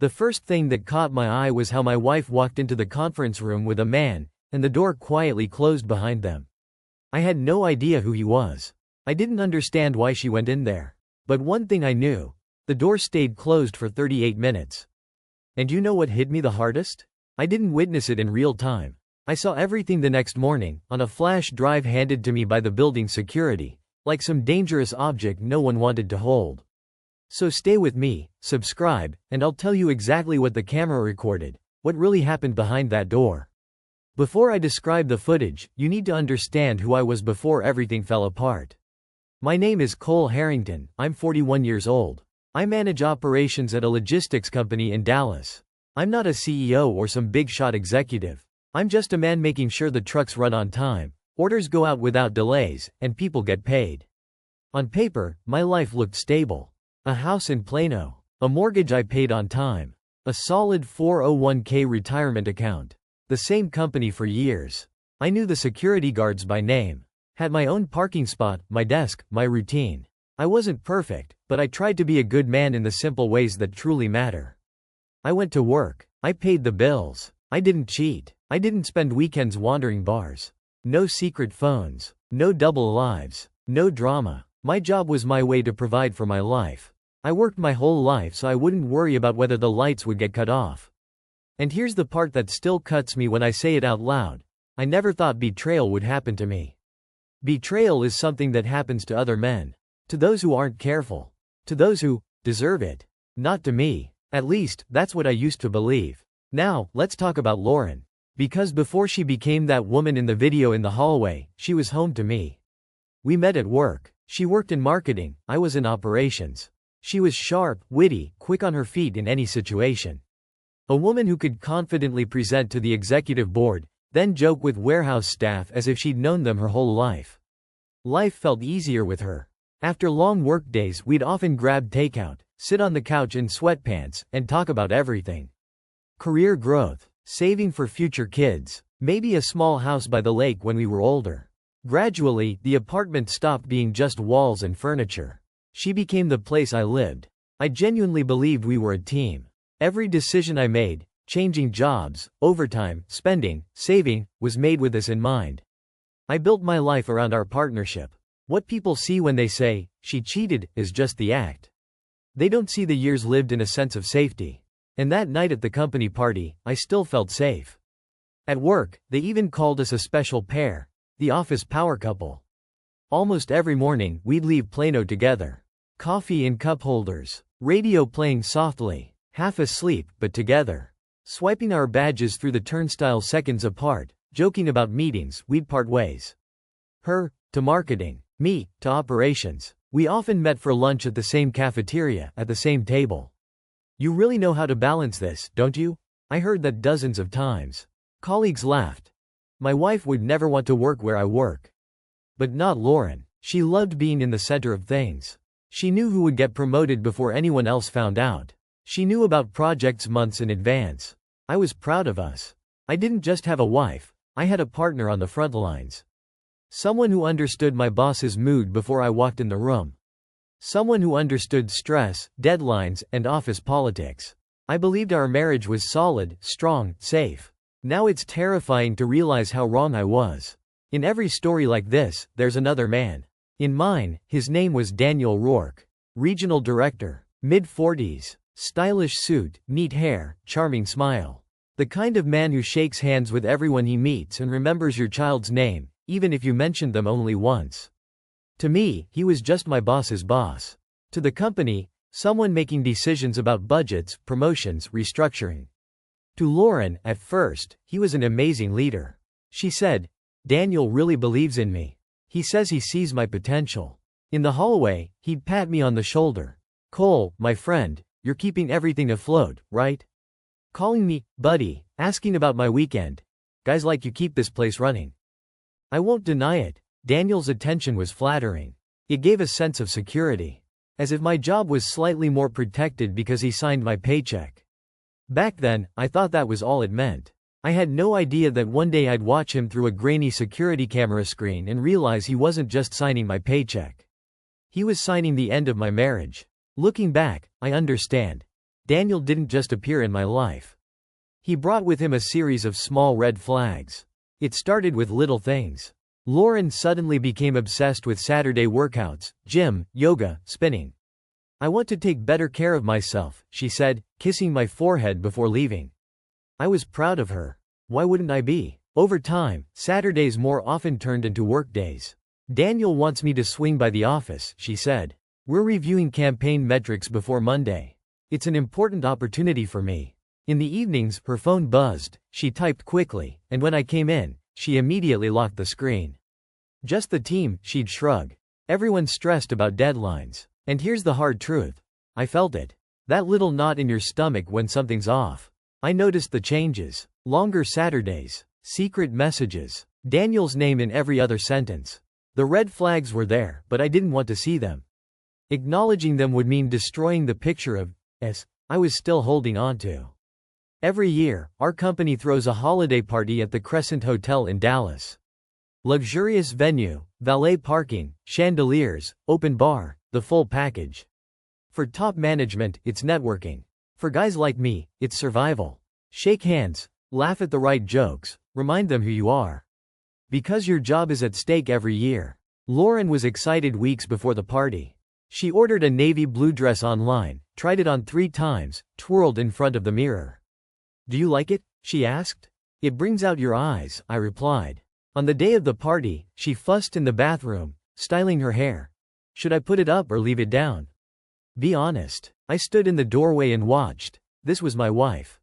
The first thing that caught my eye was how my wife walked into the conference room with a man, and the door quietly closed behind them. I had no idea who he was. I didn't understand why she went in there. But one thing I knew: the door stayed closed for 38 minutes. And you know what hit me the hardest? I didn't witness it in real time. I saw everything the next morning, on a flash drive handed to me by the building security, like some dangerous object no one wanted to hold. So stay with me, subscribe, and I'll tell you exactly what the camera recorded, what really happened behind that door. Before I describe the footage, you need to understand who I was before everything fell apart. My name is Cole Harrington, I'm 41 years old. I manage operations at a logistics company in Dallas. I'm not a CEO or some big-shot executive. I'm just a man making sure the trucks run on time, orders go out without delays, and people get paid. On paper, my life looked stable. A house in Plano, a mortgage I paid on time, a solid 401k retirement account, the same company for years. I knew the security guards by name, had my own parking spot, my desk, my routine. I wasn't perfect, but I tried to be a good man in the simple ways that truly matter. I went to work. I paid the bills. I didn't cheat. I didn't spend weekends wandering bars. No secret phones. No double lives. No drama. My job was my way to provide for my life. I worked my whole life so I wouldn't worry about whether the lights would get cut off. And here's the part that still cuts me when I say it out loud. I never thought betrayal would happen to me. Betrayal is something that happens to other men. To those who aren't careful. To those who deserve it. Not to me. At least, that's what I used to believe. Now, let's talk about Lauren. Because before she became that woman in the video in the hallway, she was home to me. We met at work. She worked in marketing, I was in operations. She was sharp, witty, quick on her feet in any situation. A woman who could confidently present to the executive board, then joke with warehouse staff as if she'd known them her whole life. Life felt easier with her. After long work days, we'd often grab takeout, sit on the couch in sweatpants, and talk about everything. Career growth, saving for future kids, maybe a small house by the lake when we were older. Gradually, the apartment stopped being just walls and furniture. She became the place I lived. I genuinely believed we were a team. Every decision I made, changing jobs, overtime, spending, saving, was made with this in mind. I built my life around our partnership. What people see when they say, "she cheated," is just the act. They don't see the years lived in a sense of safety. And that night at the company party, I still felt safe. At work, they even called us a special pair. The office power couple. Almost every morning, we'd leave Plano together. Coffee in cup holders. Radio playing softly. Half asleep, but together. Swiping our badges through the turnstile seconds apart. Joking about meetings, we'd part ways. Her, to marketing. Me, to operations. We often met for lunch at the same cafeteria, at the same table. You really know how to balance this, don't you? I heard that dozens of times. Colleagues laughed. My wife would never want to work where I work. But not Lauren. She loved being in the center of things. She knew who would get promoted before anyone else found out. She knew about projects months in advance. I was proud of us. I didn't just have a wife, I had a partner on the front lines. Someone who understood my boss's mood before I walked in the room. Someone who understood stress, deadlines, and office politics. I believed our marriage was solid, strong, safe. Now it's terrifying to realize how wrong I was. In every story like this, there's another man. In mine, his name was Daniel Rourke. Regional director. Mid-40s. Stylish suit, neat hair, charming smile. The kind of man who shakes hands with everyone he meets and remembers your child's name, even if you mentioned them only once. To me, he was just my boss's boss. To the company, someone making decisions about budgets, promotions, restructuring. To Lauren, at first, he was an amazing leader. She said, "Daniel really believes in me. He says he sees my potential." In the hallway, he'd pat me on the shoulder. "Cole, my friend, you're keeping everything afloat, right?" Calling me, buddy, asking about my weekend. "Guys like you keep this place running." I won't deny it. Daniel's attention was flattering. It gave a sense of security. As if my job was slightly more protected because he signed my paycheck. Back then, I thought that was all it meant. I had no idea that one day I'd watch him through a grainy security camera screen and realize he wasn't just signing my paycheck. He was signing the end of my marriage. Looking back, I understand. Daniel didn't just appear in my life. He brought with him a series of small red flags. It started with little things. Lauren suddenly became obsessed with Saturday workouts, gym, yoga, spinning. "I want to take better care of myself," she said, kissing my forehead before leaving. I was proud of her. Why wouldn't I be? Over time, Saturdays more often turned into work days. "Daniel wants me to swing by the office," she said. "We're reviewing campaign metrics before Monday. It's an important opportunity for me." In the evenings, her phone buzzed, she typed quickly, and when I came in, she immediately locked the screen. "Just the team," she'd shrug. "Everyone's stressed about deadlines. And here's the hard truth. I felt it. That little knot in your stomach when something's off. I noticed the changes. Longer Saturdays. Secret messages. Daniel's name in every other sentence. The red flags were there, but I didn't want to see them. Acknowledging them would mean destroying the picture of us I was still holding on to. Every year, our company throws a holiday party at the Crescent Hotel in Dallas. Luxurious venue, valet parking, chandeliers, open bar, the full package. For top management, it's networking. For guys like me, it's survival. Shake hands, laugh at the right jokes, remind them who you are. Because your job is at stake every year. Lauren was excited weeks before the party. She ordered a navy blue dress online, tried it on 3 times, twirled in front of the mirror. "Do you like it?" she asked. "It brings out your eyes," I replied. On the day of the party, she fussed in the bathroom, styling her hair. Should I put it up or leave it down? Be honest. I stood in the doorway and watched. This was my wife.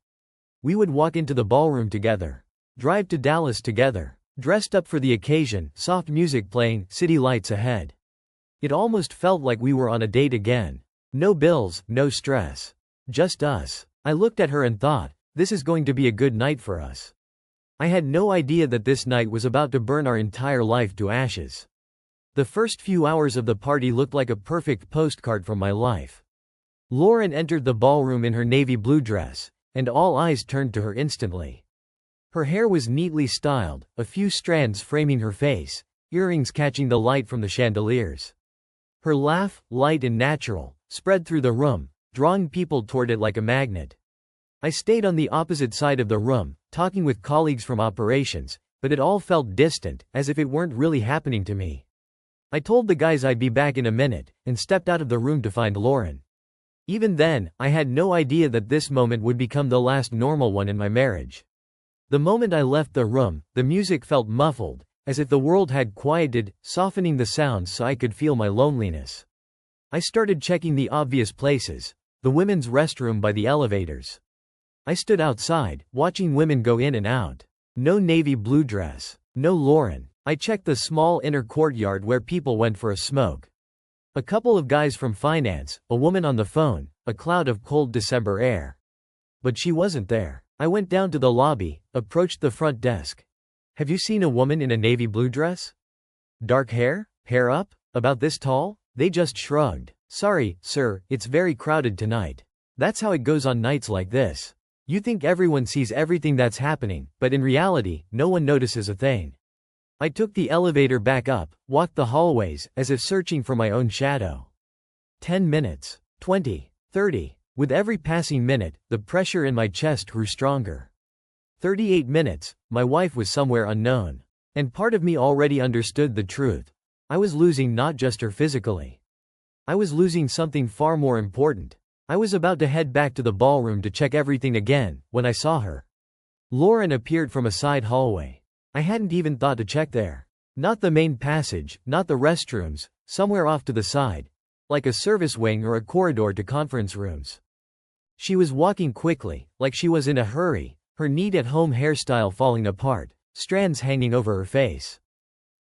We would walk into the ballroom together. Drive to Dallas together. Dressed up for the occasion, soft music playing, city lights ahead. It almost felt like we were on a date again. No bills, no stress. Just us. I looked at her and thought, this is going to be a good night for us. I had no idea that this night was about to burn our entire life to ashes. The first few hours of the party looked like a perfect postcard from my life. Lauren entered the ballroom in her navy blue dress, and all eyes turned to her instantly. Her hair was neatly styled, a few strands framing her face, earrings catching the light from the chandeliers. Her laugh, light and natural, spread through the room, drawing people toward it like a magnet. I stayed on the opposite side of the room, talking with colleagues from operations, but it all felt distant, as if it weren't really happening to me. I told the guys I'd be back in a minute, and stepped out of the room to find Lauren. Even then, I had no idea that this moment would become the last normal one in my marriage. The moment I left the room, the music felt muffled, as if the world had quieted, softening the sounds so I could feel my loneliness. I started checking the obvious places, the women's restroom by the elevators. I stood outside, watching women go in and out. No navy blue dress. No Lauren. I checked the small inner courtyard where people went for a smoke. A couple of guys from finance, a woman on the phone, a cloud of cold December air. But she wasn't there. I went down to the lobby, approached the front desk. "Have you seen a woman in a navy blue dress? Dark hair? Hair up? About this tall?" They just shrugged. "Sorry, sir, it's very crowded tonight. That's how it goes on nights like this. You think everyone sees everything that's happening, but in reality, no one notices a thing." I took the elevator back up, walked the hallways, as if searching for my own shadow. 10 minutes. 20. 30. With every passing minute, the pressure in my chest grew stronger. 38 minutes, my wife was somewhere unknown. And part of me already understood the truth. I was losing not just her physically. I was losing something far more important. I was about to head back to the ballroom to check everything again, when I saw her. Lauren appeared from a side hallway. I hadn't even thought to check there. Not the main passage, not the restrooms, somewhere off to the side, like a service wing or a corridor to conference rooms. She was walking quickly, like she was in a hurry, her neat-at-home hairstyle falling apart, strands hanging over her face.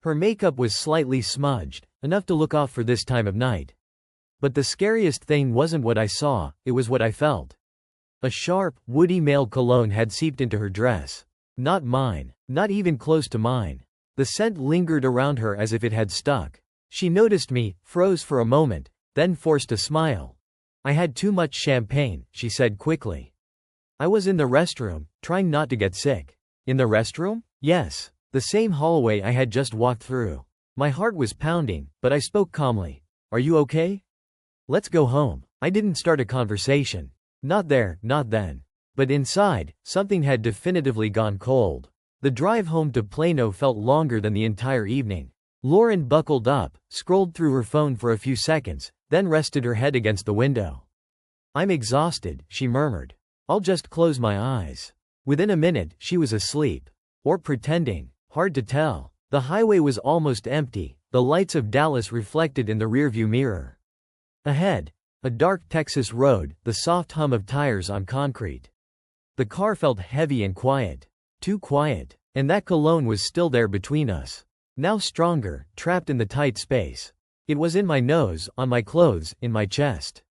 Her makeup was slightly smudged, enough to look off for this time of night. But the scariest thing wasn't what I saw, it was what I felt. A sharp, woody male cologne had seeped into her dress. Not mine, not even close to mine. The scent lingered around her as if it had stuck. She noticed me, froze for a moment, then forced a smile. "I had too much champagne," she said quickly. I was in the restroom, trying not to get sick. In the restroom? Yes. The same hallway I had just walked through. My heart was pounding, but I spoke calmly. "Are you okay? Let's go home." I didn't start a conversation. Not there, not then. But inside, something had definitively gone cold. The drive home to Plano felt longer than the entire evening. Lauren buckled up, scrolled through her phone for a few seconds, then rested her head against the window. "I'm exhausted," she murmured. "I'll just close my eyes." Within a minute, she was asleep. Or pretending. Hard to tell. The highway was almost empty, the lights of Dallas reflected in the rearview mirror. Ahead, a dark Texas road, the soft hum of tires on concrete. The car felt heavy and quiet. Too quiet. And that cologne was still there between us. Now stronger, trapped in the tight space. It was in my nose, on my clothes, in my chest.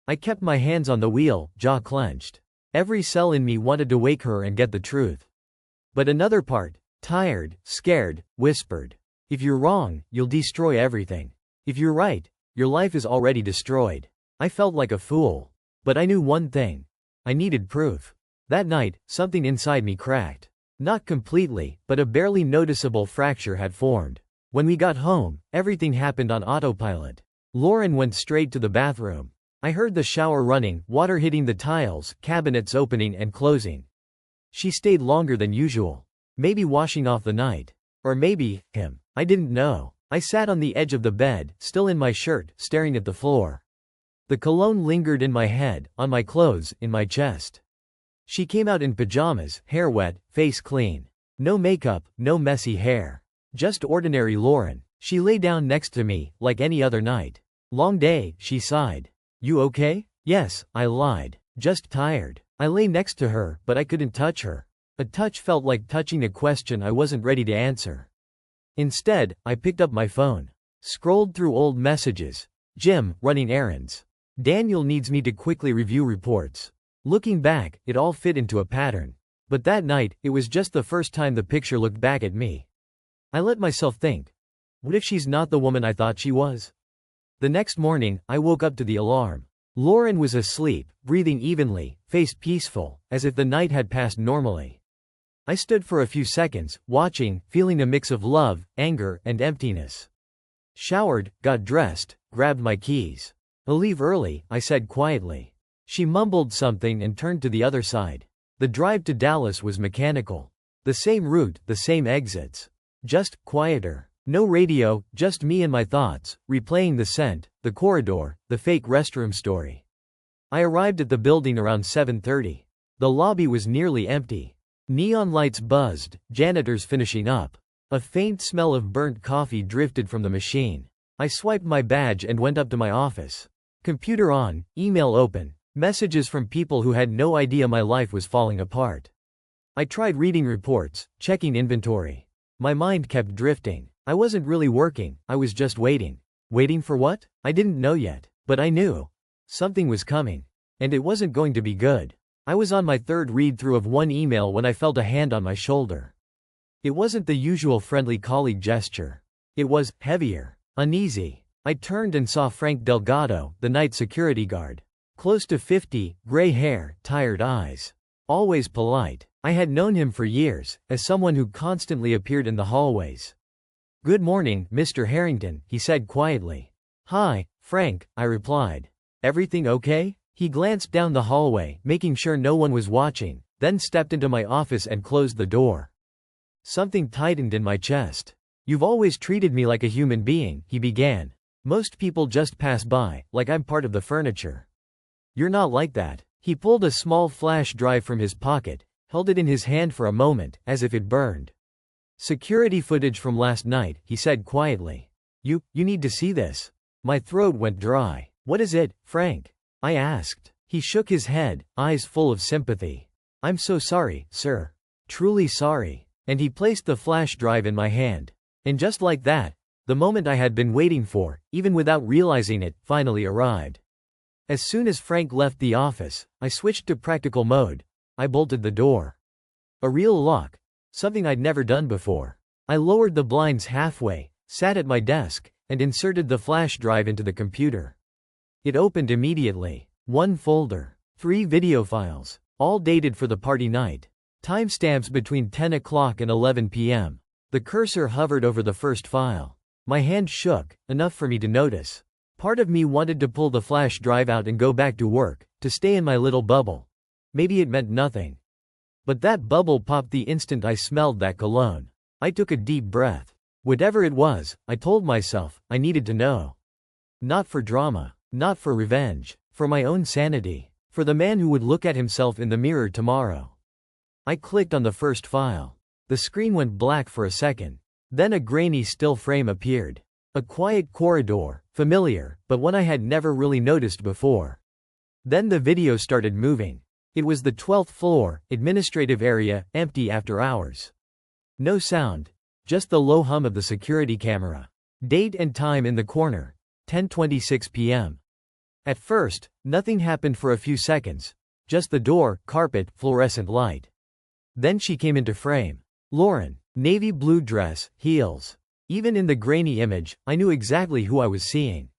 I kept my hands on the wheel, jaw clenched. Every cell in me wanted to wake her and get the truth. But another part, tired, scared, whispered, "If you're wrong, you'll destroy everything. If you're right, your life is already destroyed." I felt like a fool. But I knew one thing. I needed proof. That night, something inside me cracked. Not completely, but a barely noticeable fracture had formed. When we got home, everything happened on autopilot. Lauren went straight to the bathroom. I heard the shower running, water hitting the tiles, cabinets opening and closing. She stayed longer than usual. Maybe washing off the night. Or maybe him. I didn't know. I sat on the edge of the bed, still in my shirt, staring at the floor. The cologne lingered in my head, on my clothes, in my chest. She came out in pajamas, hair wet, face clean. No makeup, no messy hair. Just ordinary Lauren. She lay down next to me, like any other night. "Long day," she sighed. "You okay?" "Yes," I lied. "Just tired." I lay next to her, but I couldn't touch her. A touch felt like touching a question I wasn't ready to answer. Instead, I picked up my phone. Scrolled through old messages. Jim, running errands. Daniel needs me to quickly review reports. Looking back, it all fit into a pattern. But that night, it was just the first time the picture looked back at me. I let myself think. What if she's not the woman I thought she was? The next morning, I woke up to the alarm. Lauren was asleep, breathing evenly, face peaceful, as if the night had passed normally. I stood for a few seconds, watching, feeling a mix of love, anger, and emptiness. Showered, got dressed, grabbed my keys. "I'll leave early," I said quietly. She mumbled something and turned to the other side. The drive to Dallas was mechanical. The same route, the same exits. Just quieter. No radio, just me and my thoughts, replaying the scent, the corridor, the fake restroom story. I arrived at the building around 7:30. The lobby was nearly empty. Neon lights buzzed, janitors finishing up. A faint smell of burnt coffee drifted from the machine. I swiped my badge and went up to my office. Computer on, email open. Messages from people who had no idea my life was falling apart. I tried reading reports, checking inventory. My mind kept drifting. I wasn't really working, I was just waiting. Waiting for what? I didn't know yet. But I knew. Something was coming. And it wasn't going to be good. I was on my third read-through of one email when I felt a hand on my shoulder. It wasn't the usual friendly colleague gesture. It was heavier, uneasy. I turned and saw Frank Delgado, the night security guard. Close to 50, gray hair, tired eyes. Always polite. I had known him for years, as someone who constantly appeared in the hallways. "Good morning, Mr. Harrington," he said quietly. "Hi, Frank," I replied. "Everything okay?" He glanced down the hallway, making sure no one was watching, then stepped into my office and closed the door. Something tightened in my chest. "You've always treated me like a human being," he began. "Most people just pass by, like I'm part of the furniture. You're not like that." He pulled a small flash drive from his pocket, held it in his hand for a moment, as if it burned. "Security footage from last night," he said quietly. You need to see this." My throat went dry. "What is it, Frank?" I asked. He shook his head, eyes full of sympathy. "I'm so sorry, sir. Truly sorry." And he placed the flash drive in my hand. And just like that, the moment I had been waiting for, even without realizing it, finally arrived. As soon as Frank left the office, I switched to practical mode. I bolted the door. A real lock. Something I'd never done before. I lowered the blinds halfway, sat at my desk, and inserted the flash drive into the computer. It opened immediately. One folder. 3 video files. All dated for the party night. Timestamps between 10 o'clock and 11 p.m. The cursor hovered over the first file. My hand shook, enough for me to notice. Part of me wanted to pull the flash drive out and go back to work, to stay in my little bubble. Maybe it meant nothing. But that bubble popped the instant I smelled that cologne. I took a deep breath. Whatever it was, I told myself, I needed to know. Not for drama, not for revenge, for my own sanity, for the man who would look at himself in the mirror tomorrow. I clicked on the first file. The screen went black for a second. Then a grainy still frame appeared. A quiet corridor, familiar, but one I had never really noticed before. Then the video started moving. It was the 12th floor, administrative area, empty after hours. No sound, just the low hum of the security camera. Date and time in the corner, 10:26 p.m. At first, nothing happened for a few seconds. Just the door, carpet, fluorescent light. Then she came into frame. Lauren, navy blue dress, heels. Even in the grainy image, I knew exactly who I was seeing.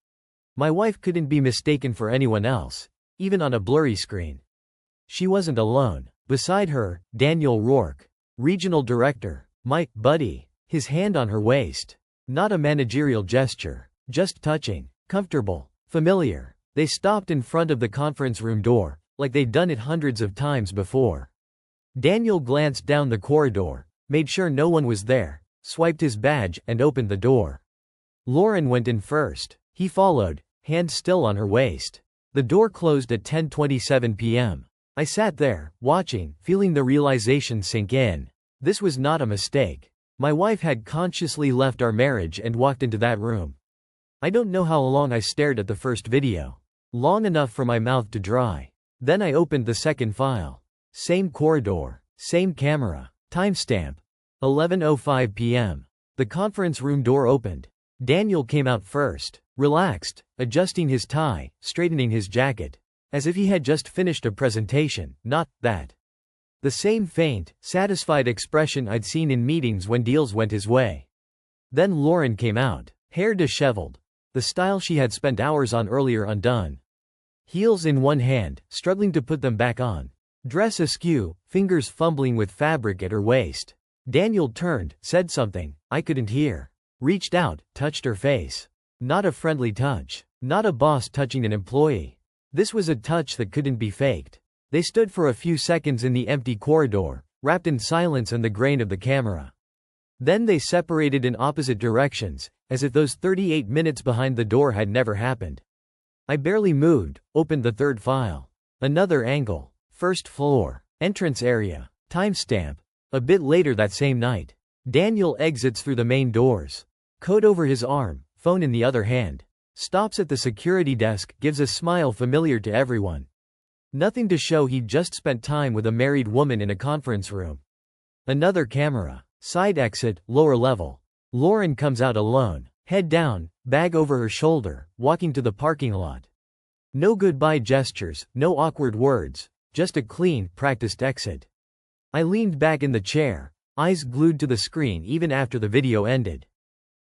My wife couldn't be mistaken for anyone else, even on a blurry screen. She wasn't alone. Beside her, Daniel Rourke, regional director, my buddy, his hand on her waist. Not a managerial gesture, just touching, comfortable, familiar. They stopped in front of the conference room door, like they'd done it hundreds of times before. Daniel glanced down the corridor, made sure no one was there, swiped his badge, and opened the door. Lauren went in first. He followed, hand still on her waist. The door closed at 10:27 p.m. I sat there, watching, feeling the realization sink in. This was not a mistake. My wife had consciously left our marriage and walked into that room. I don't know how long I stared at the first video. Long enough for my mouth to dry. Then I opened the second file. Same corridor, same camera. Timestamp, 11:05 p.m. The conference room door opened. Daniel came out first, relaxed, adjusting his tie, straightening his jacket. As if he had just finished a presentation, not that. The same faint, satisfied expression I'd seen in meetings when deals went his way. Then Lauren came out, hair disheveled, the style she had spent hours on earlier undone. Heels in one hand, struggling to put them back on. Dress askew, fingers fumbling with fabric at her waist. Daniel turned, said something I couldn't hear. Reached out, touched her face. Not a friendly touch. Not a boss touching an employee. This was a touch that couldn't be faked. They stood for a few seconds in the empty corridor, wrapped in silence and the grain of the camera. Then they separated in opposite directions, as if those 38 minutes behind the door had never happened. I barely moved, opened the third file. Another angle. First floor. Entrance area. Timestamp. A bit later that same night. Daniel exits through the main doors. Coat over his arm, phone in the other hand. Stops at the security desk, gives a smile familiar to everyone. Nothing to show he'd just spent time with a married woman in a conference room. Another camera. Side exit, lower level. Lauren comes out alone, head down, bag over her shoulder, walking to the parking lot. No goodbye gestures, no awkward words, just a clean, practiced exit. I leaned back in the chair, eyes glued to the screen even after the video ended.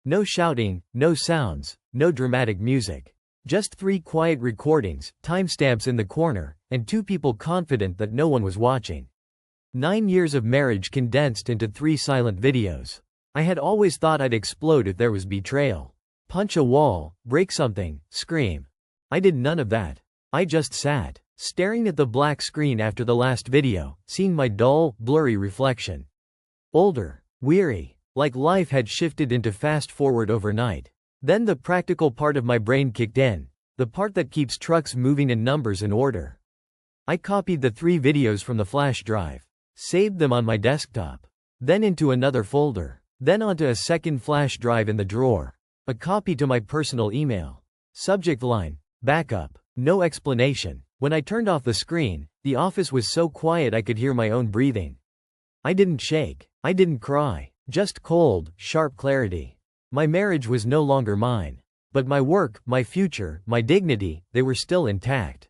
No shouting, no sounds, no dramatic music. Just 3 quiet recordings, timestamps in the corner, and 2 people confident that no one was watching. 9 years of marriage condensed into 3 silent videos. I had always thought I'd explode if there was betrayal. Punch a wall, break something, scream. I did none of that. I just sat, staring at the black screen after the last video, seeing my dull, blurry reflection. Older, weary, like life had shifted into fast forward overnight. Then the practical part of my brain kicked in, the part that keeps trucks moving and numbers in order. I copied the 3 videos from the flash drive, saved them on my desktop, then into another folder, then onto a second flash drive in the drawer. A copy to my personal email. Subject line, backup, no explanation. When I turned off the screen, the office was so quiet I could hear my own breathing. I didn't shake, I didn't cry, just cold, sharp clarity. My marriage was no longer mine. But my work, my future, my dignity, they were still intact.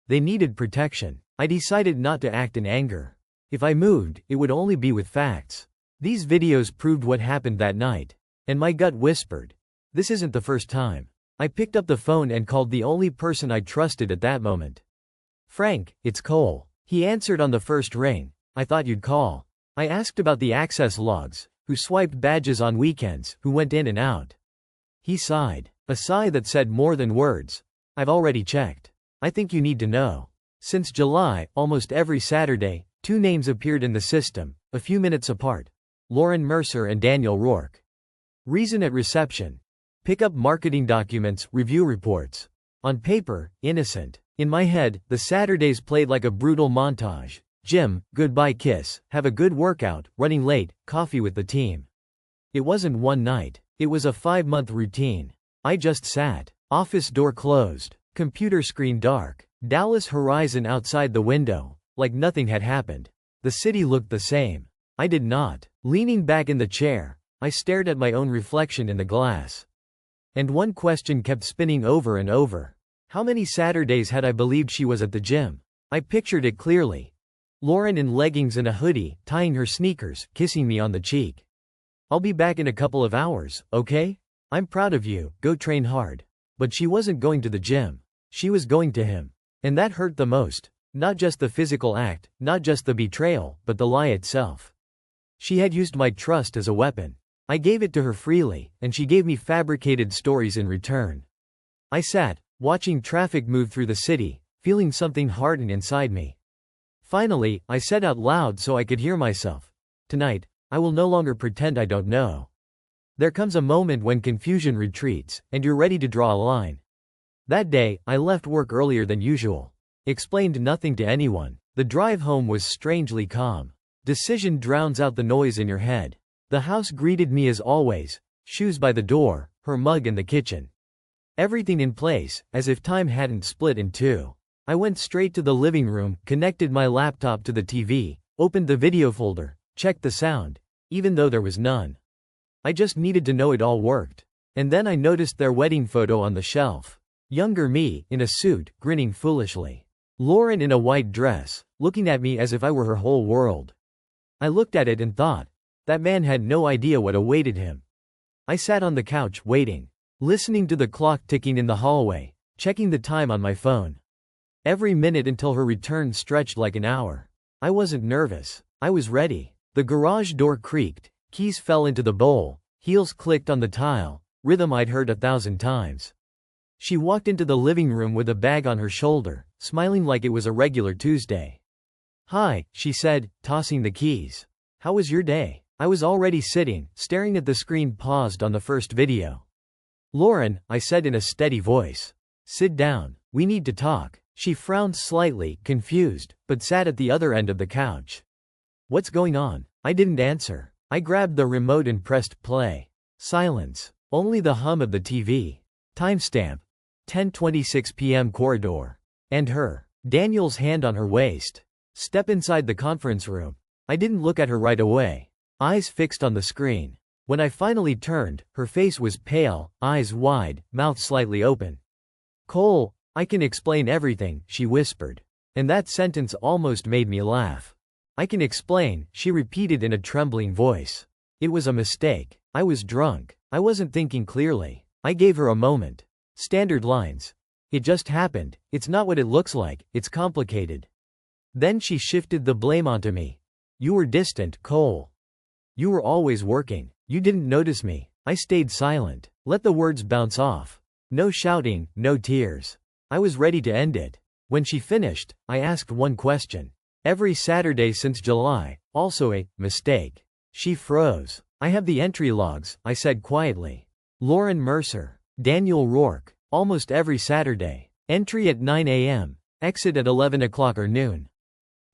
They needed protection. I decided not to act in anger. If I moved, it would only be with facts. These videos proved what happened that night. And my gut whispered, this isn't the first time. I picked up the phone and called the only person I trusted at that moment. Frank, it's Cole. He answered on the first ring. I thought you'd call. I asked about the access logs, who swiped badges on weekends, who went in and out. He sighed, a sigh that said more than words. I've already checked. I think you need to know. Since July, almost every Saturday, two names appeared in the system, a few minutes apart. Lauren Mercer and Daniel Rourke. Reason at reception. Pick up marketing documents, review reports. On paper, innocent. In my head, the Saturdays played like a brutal montage. Gym, goodbye kiss, have a good workout, running late, coffee with the team. It wasn't one night. It was a 5-month routine. I just sat. Office door closed. Computer screen dark. Dallas horizon outside the window. Like nothing had happened. The city looked the same. I did not. Leaning back in the chair, I stared at my own reflection in the glass. And one question kept spinning over and over. How many Saturdays had I believed she was at the gym? I pictured it clearly. Lauren in leggings and a hoodie, tying her sneakers, kissing me on the cheek. I'll be back in a couple of hours, okay? I'm proud of you, go train hard. But she wasn't going to the gym. She was going to him. And that hurt the most. Not just the physical act, not just the betrayal, but the lie itself. She had used my trust as a weapon. I gave it to her freely, and she gave me fabricated stories in return. I sat, watching traffic move through the city, feeling something harden inside me. Finally, I said out loud so I could hear myself. Tonight, I will no longer pretend I don't know. There comes a moment when confusion retreats, and you're ready to draw a line. That day, I left work earlier than usual. Explained nothing to anyone. The drive home was strangely calm. Decision drowns out the noise in your head. The house greeted me as always, shoes by the door, her mug in the kitchen. Everything in place, as if time hadn't split in two. I went straight to the living room, connected my laptop to the TV, opened the video folder, checked the sound, even though there was none. I just needed to know it all worked. And then I noticed their wedding photo on the shelf. Younger me, in a suit, grinning foolishly. Lauren in a white dress, looking at me as if I were her whole world. I looked at it and thought, that man had no idea what awaited him. I sat on the couch, waiting, listening to the clock ticking in the hallway, checking the time on my phone. Every minute until her return stretched like an hour. I wasn't nervous. I was ready. The garage door creaked, keys fell into the bowl, heels clicked on the tile, rhythm I'd heard 1,000 times. She walked into the living room with a bag on her shoulder, smiling like it was a regular Tuesday. Hi, she said, tossing the keys. How was your day? I was already sitting, staring at the screen paused on the first video. Lauren, I said in a steady voice. Sit down, we need to talk. She frowned slightly, confused, but sat at the other end of the couch. What's going on? I didn't answer. I grabbed the remote and pressed play. Silence. Only the hum of the TV. Timestamp. 10:26 p.m. corridor. And her. Daniel's hand on her waist. Step inside the conference room. I didn't look at her right away. Eyes fixed on the screen. When I finally turned, her face was pale, eyes wide, mouth slightly open. Cole, I can explain everything, she whispered. And that sentence almost made me laugh. I can explain, she repeated in a trembling voice. It was a mistake. I was drunk. I wasn't thinking clearly. I gave her a moment. Standard lines. It just happened. It's not what it looks like, it's complicated. Then she shifted the blame onto me. You were distant, Cole. You were always working. You didn't notice me. I stayed silent. Let the words bounce off. No shouting, no tears. I was ready to end it. When she finished, I asked one question. Every Saturday since July, also a mistake. She froze. I have the entry logs, I said quietly. Lauren Mercer. Daniel Rourke. Almost every Saturday. Entry at 9 a.m. Exit at 11 o'clock or noon.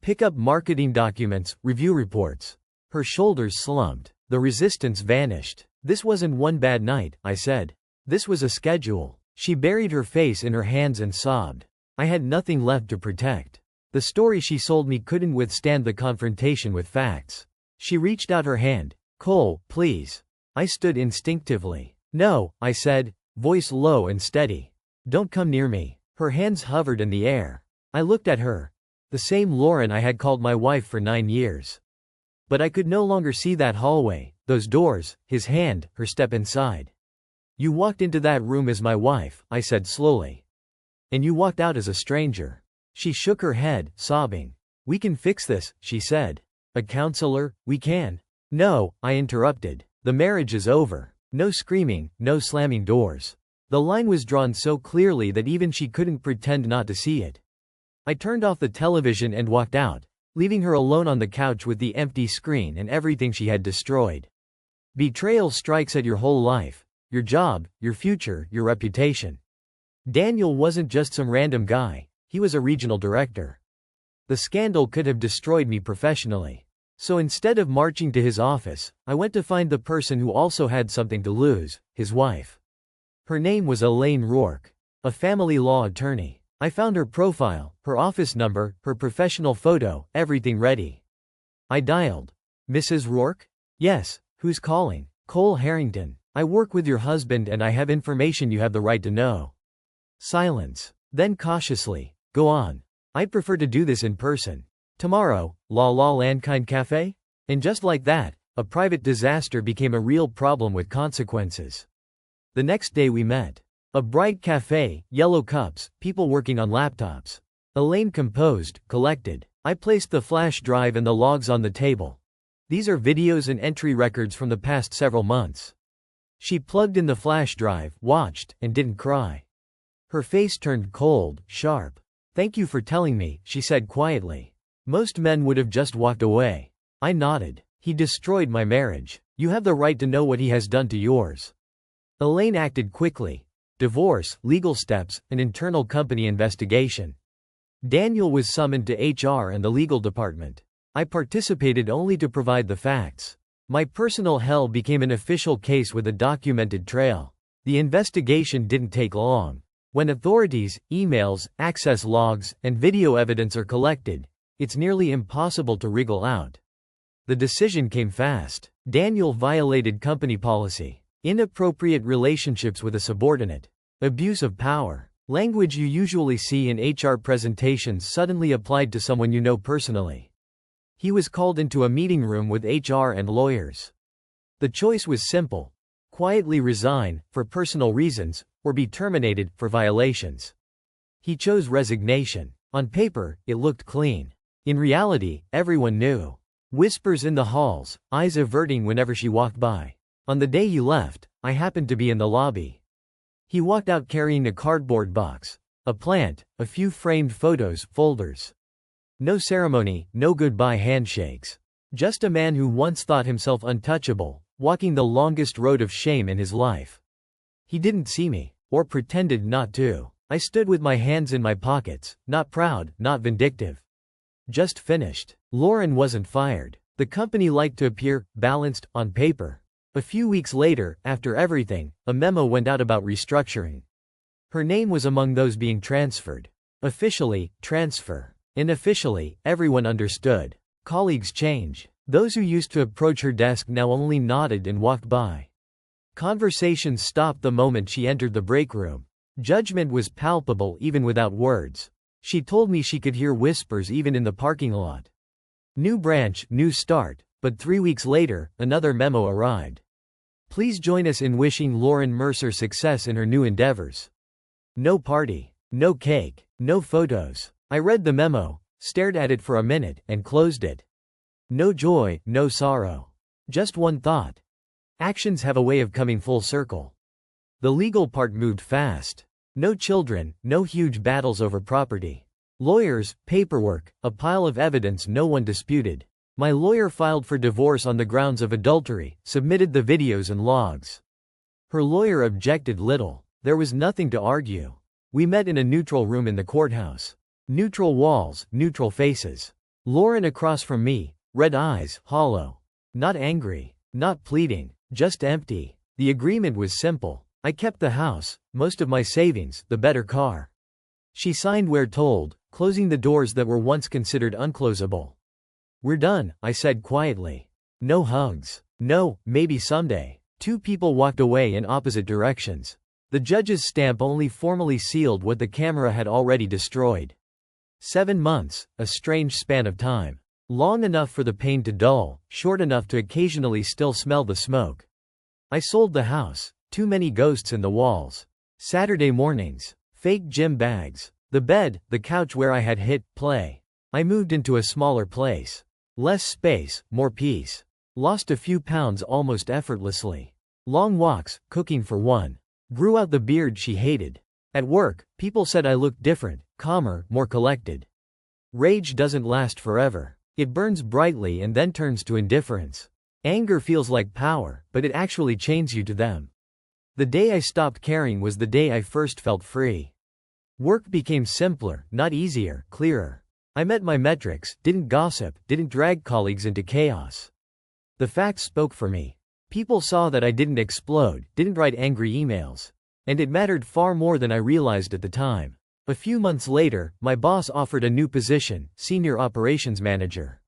Pick up marketing documents, review reports. Her shoulders slumped. The resistance vanished. This wasn't one bad night, I said. This was a schedule. She buried her face in her hands and sobbed. I had nothing left to protect. The story she sold me couldn't withstand the confrontation with facts. She reached out her hand. Cole, please. I stood instinctively. No, I said, voice low and steady. Don't come near me. Her hands hovered in the air. I looked at her. The same Lauren I had called my wife for 9 years. But I could no longer see that hallway, those doors, his hand, her step inside. You walked into that room as my wife, I said slowly. And you walked out as a stranger. She shook her head, sobbing. We can fix this, she said. A counselor, we can. No, I interrupted. The marriage is over. No screaming, no slamming doors. The line was drawn so clearly that even she couldn't pretend not to see it. I turned off the television and walked out, leaving her alone on the couch with the empty screen and everything she had destroyed. Betrayal strikes at your whole life, your job, your future, your reputation. Daniel wasn't just some random guy, he was a regional director. The scandal could have destroyed me professionally. So instead of marching to his office, I went to find the person who also had something to lose, his wife. Her name was Elaine Rourke, a family law attorney. I found her profile, her office number, her professional photo, everything ready. I dialed. Mrs. Rourke? Yes, who's calling? Cole Harrington. I work with your husband and I have information you have the right to know. Silence. Then cautiously, go on. I'd prefer to do this in person. Tomorrow, La La Landkind Cafe? And just like that, a private disaster became a real problem with consequences. The next day we met. A bright cafe, yellow cups, people working on laptops. Elaine composed, collected. I placed the flash drive and the logs on the table. These are videos and entry records from the past several months. She plugged in the flash drive, watched, and didn't cry. Her face turned cold, sharp. Thank you for telling me, she said quietly. Most men would have just walked away. I nodded. He destroyed my marriage. You have the right to know what he has done to yours. Elaine acted quickly. Divorce, legal steps, an internal company investigation. Daniel was summoned to HR and the legal department. I participated only to provide the facts. My personal hell became an official case with a documented trail. The investigation didn't take long. When authorities, emails, access logs, and video evidence are collected, it's nearly impossible to wriggle out. The decision came fast. Daniel violated company policy. Inappropriate relationships with a subordinate. Abuse of power. Language you usually see in HR presentations suddenly applied to someone you know personally. He was called into a meeting room with HR and lawyers. The choice was simple. Quietly resign, for personal reasons, or be terminated, for violations. He chose resignation. On paper, it looked clean. In reality, everyone knew. Whispers in the halls, eyes averting whenever she walked by. On the day he left, I happened to be in the lobby. He walked out carrying a cardboard box, a plant, a few framed photos, folders. No ceremony, no goodbye handshakes. Just a man who once thought himself untouchable, walking the longest road of shame in his life. He didn't see me, or pretended not to. I stood with my hands in my pockets, not proud, not vindictive. Just finished. Lauren wasn't fired. The company liked to appear balanced on paper. A few weeks later, after everything, a memo went out about restructuring. Her name was among those being transferred. Officially, transfer. Unofficially, everyone understood. Colleagues change. Those who used to approach her desk now only nodded and walked by. Conversations stopped the moment she entered the break room. Judgment was palpable even without words. She told me she could hear whispers even in the parking lot. New branch, new start, but 3 weeks later, another memo arrived. Please join us in wishing Lauren Mercer success in her new endeavors. No party, no cake, no photos. I read the memo, stared at it for a minute, and closed it. No joy, no sorrow. Just one thought. Actions have a way of coming full circle. The legal part moved fast. No children, no huge battles over property. Lawyers, paperwork, a pile of evidence no one disputed. My lawyer filed for divorce on the grounds of adultery, submitted the videos and logs. Her lawyer objected little. There was nothing to argue. We met in a neutral room in the courthouse. Neutral walls, neutral faces. Lauren across from me, red eyes, hollow. Not angry, not pleading, just empty. The agreement was simple. I kept the house, most of my savings, the better car. She signed where told, closing the doors that were once considered unclosable. We're done, I said quietly. No hugs. No, maybe someday. 2 people walked away in opposite directions. The judge's stamp only formally sealed what the camera had already destroyed. 7 months, a strange span of time. Long enough for the pain to dull, short enough to occasionally still smell the smoke. I sold the house. Too many ghosts in the walls. Saturday mornings. Fake gym bags. The bed, the couch where I had hit play. I moved into a smaller place. Less space, more peace. Lost a few pounds almost effortlessly. Long walks, cooking for one. Grew out the beard she hated. At work, people said I looked different, calmer, more collected. Rage doesn't last forever. It burns brightly and then turns to indifference. Anger feels like power, but it actually chains you to them. The day I stopped caring was the day I first felt free. Work became simpler, not easier, clearer. I met my metrics, didn't gossip, didn't drag colleagues into chaos. The facts spoke for me. People saw that I didn't explode, didn't write angry emails. And it mattered far more than I realized at the time. A few months later, my boss offered a new position, Senior Operations Manager.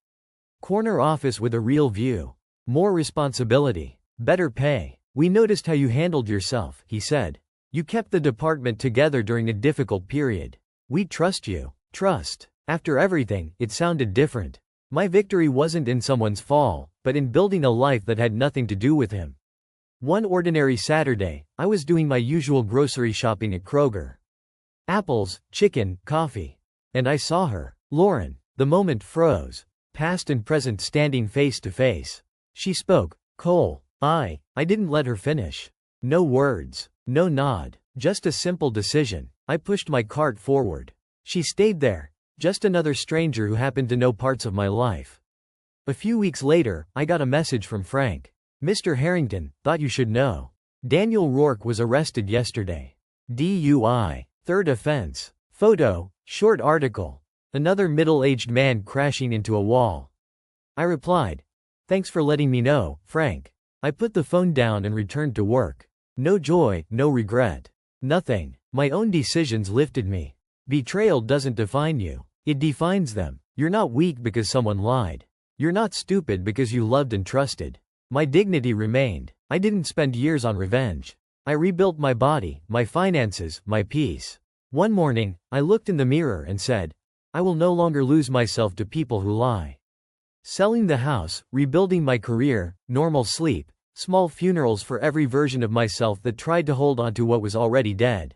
Corner office with a real view. More responsibility. Better pay. "We noticed how you handled yourself," he said. "You kept the department together during a difficult period. We trust you." Trust. After everything, it sounded different. My victory wasn't in someone's fall, but in building a life that had nothing to do with him. One ordinary Saturday, I was doing my usual grocery shopping at Kroger. Apples, chicken, coffee. And I saw her. Lauren. The moment froze. Past and present standing face to face. She spoke. "Cole." I didn't let her finish. No words. No nod. Just a simple decision. I pushed my cart forward. She stayed there. Just another stranger who happened to know parts of my life. A few weeks later, I got a message from Frank. "Mr. Harrington, thought you should know. Daniel Rourke was arrested yesterday. DUI. Third offense." Photo. Short article. Another middle-aged man crashing into a wall. I replied, "Thanks for letting me know, Frank." I put the phone down and returned to work. No joy, no regret. Nothing. My own decisions lifted me. Betrayal doesn't define you. It defines them. You're not weak because someone lied. You're not stupid because you loved and trusted. My dignity remained. I didn't spend years on revenge. I rebuilt my body, my finances, my peace. One morning, I looked in the mirror and said, I will no longer lose myself to people who lie. Selling the house, rebuilding my career, normal sleep, small funerals for every version of myself that tried to hold on to what was already dead.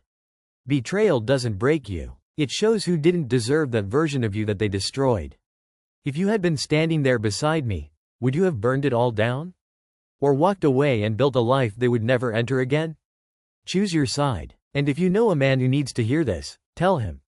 Betrayal doesn't break you. It shows who didn't deserve that version of you that they destroyed. If you had been standing there beside me, would you have burned it all down? Or walked away and built a life they would never enter again? Choose your side. And if you know a man who needs to hear this, tell him.